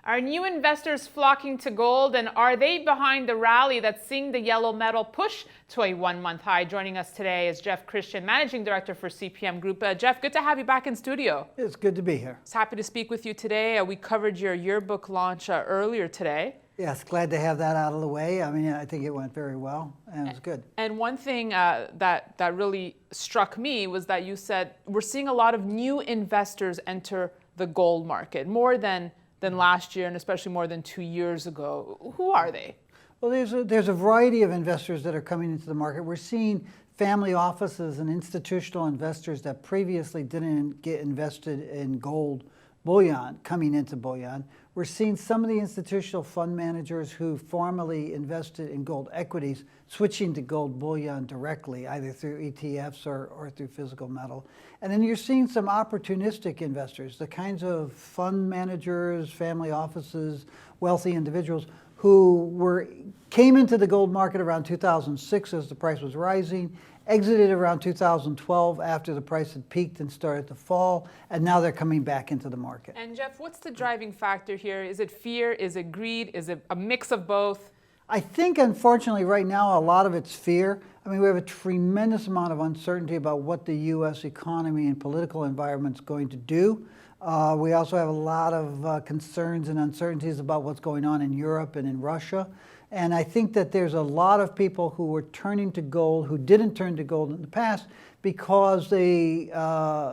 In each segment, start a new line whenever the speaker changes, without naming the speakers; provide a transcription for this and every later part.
Are new investors flocking to gold, and are they behind the rally that's seeing the yellow metal push to a one-month high? Joining us today is Jeff Christian, Managing Director for CPM Group. Jeff, good to have you back in studio.
It's good to be here.
It's happy to speak with you today. We covered your yearbook launch earlier today.
Yes, glad to have that out of the way. I mean, I think it went very well, and it was good.
And one thing that really struck me was that you said we're seeing a lot of new investors enter the gold market, more than last year, and especially more than 2 years ago. Who are they?
Well, there's a variety of investors that are coming into the market. We're seeing family offices and institutional investors that previously didn't get invested in gold bullion coming into bullion. We're seeing some of the institutional fund managers who formerly invested in gold equities switching to gold bullion directly, either through ETFs or through physical metal. And then you're seeing some opportunistic investors, the kinds of fund managers, family offices, wealthy individuals who came into the gold market around 2006 as the price was rising, exited around 2012 after the price had peaked and started to fall, and now they're coming back into the market.
And Jeff, what's the driving factor here? Is it fear? Is it greed? Is it a mix of both?
I think, unfortunately, right now, a lot of it's fear. I mean, we have a tremendous amount of uncertainty about what the U.S. economy and political environment's going to do. We also have a lot of concerns and uncertainties about what's going on in Europe and in Russia. And I think that there's a lot of people who were turning to gold, who didn't turn to gold in the past because they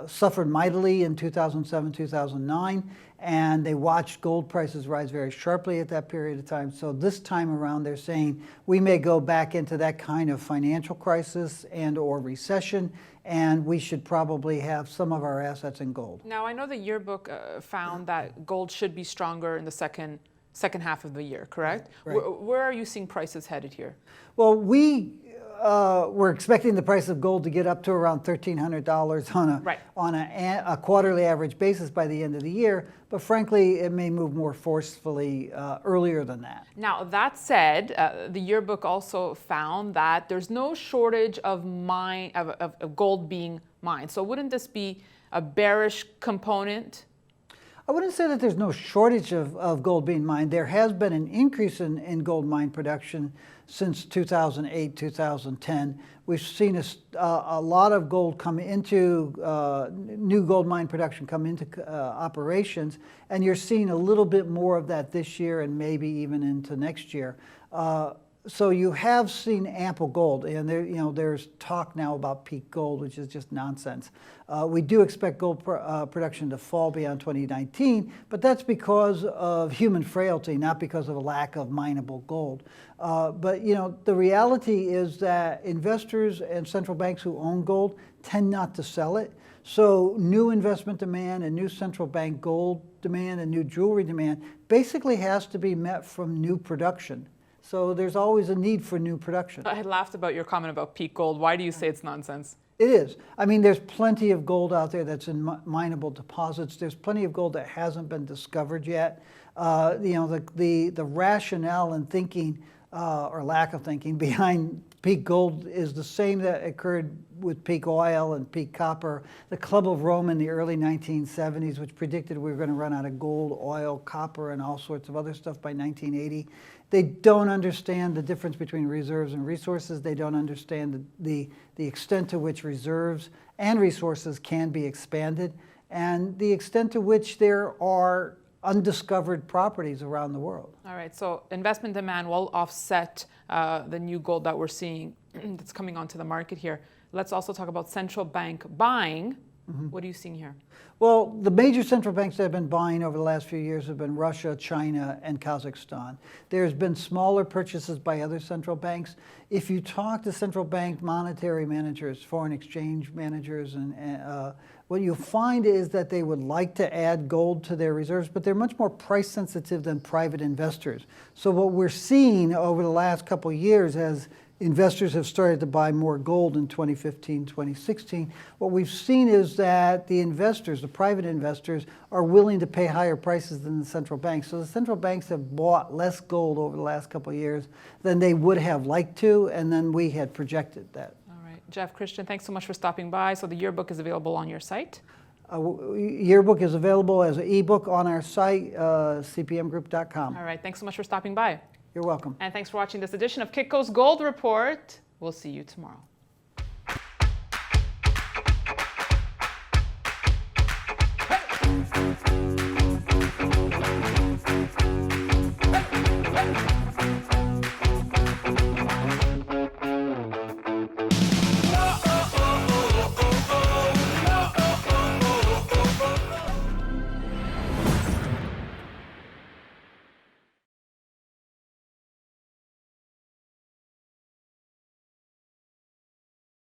suffered mightily in 2007, 2009, and they watched gold prices rise very sharply at that period of time. So this time around, they're saying we may go back into that kind of financial crisis and or recession, and we should probably have some of our assets in gold.
Now, I know the yearbook found that gold should be stronger in the second half of the year, correct?
Right.
Where are you seeing prices headed here?
Well, we're expecting the price of gold to get up to around $1,300 on a quarterly average basis by the end of the year, but frankly, it may move more forcefully earlier than that.
Now, that said, the yearbook also found that there's no shortage of gold being mined. So wouldn't this be a bearish component?
I wouldn't say that there's no shortage of gold being mined. There has been an increase in gold mine production since 2008, 2010. We've seen a lot of gold come into, new gold mine production come into operations, and you're seeing a little bit more of that this year and maybe even into next year. So you have seen ample gold, and there's talk now about peak gold, which is just nonsense. We do expect gold production to fall beyond 2019, but that's because of human frailty, not because of a lack of mineable gold. But the reality is that investors and central banks who own gold tend not to sell it. So new investment demand and new central bank gold demand and new jewelry demand basically has to be met from new production. So there's always a need for new production.
I had laughed about your comment about peak gold. Why do you say it's nonsense?
It is. I mean, there's plenty of gold out there that's in mineable deposits. There's plenty of gold that hasn't been discovered yet. The rationale and thinking, or lack of thinking, behind peak gold is the same that occurred with peak oil and peak copper. The Club of Rome in the early 1970s, which predicted we were going to run out of gold, oil, copper, and all sorts of other stuff by 1980. They don't understand the difference between reserves and resources. They don't understand the extent to which reserves and resources can be expanded, and the extent to which there are undiscovered properties around the world.
All right, so investment demand will offset the new gold that we're seeing that's coming onto the market here. Let's also talk about central bank buying. Mm-hmm. What are you seeing here?
Well, the major central banks that have been buying over the last few years have been Russia, China, and Kazakhstan. There's been smaller purchases by other central banks. If you talk to central bank monetary managers, foreign exchange managers, and what you'll find is that they would like to add gold to their reserves, but they're much more price sensitive than private investors. So what we're seeing over the last couple of years as investors have started to buy more gold in 2015, 2016. What we've seen is that the investors, the private investors, are willing to pay higher prices than the central banks. So the central banks have bought less gold over the last couple of years than they would have liked to, and then we had projected that.
All right. Jeff Christian, thanks so much for stopping by. So the yearbook is available on your site?
Yearbook is available as an ebook on our site, cpmgroup.com.
All right, thanks so much for stopping by.
You're welcome.
And thanks for watching this edition of Kitco's Gold Report. We'll see you tomorrow.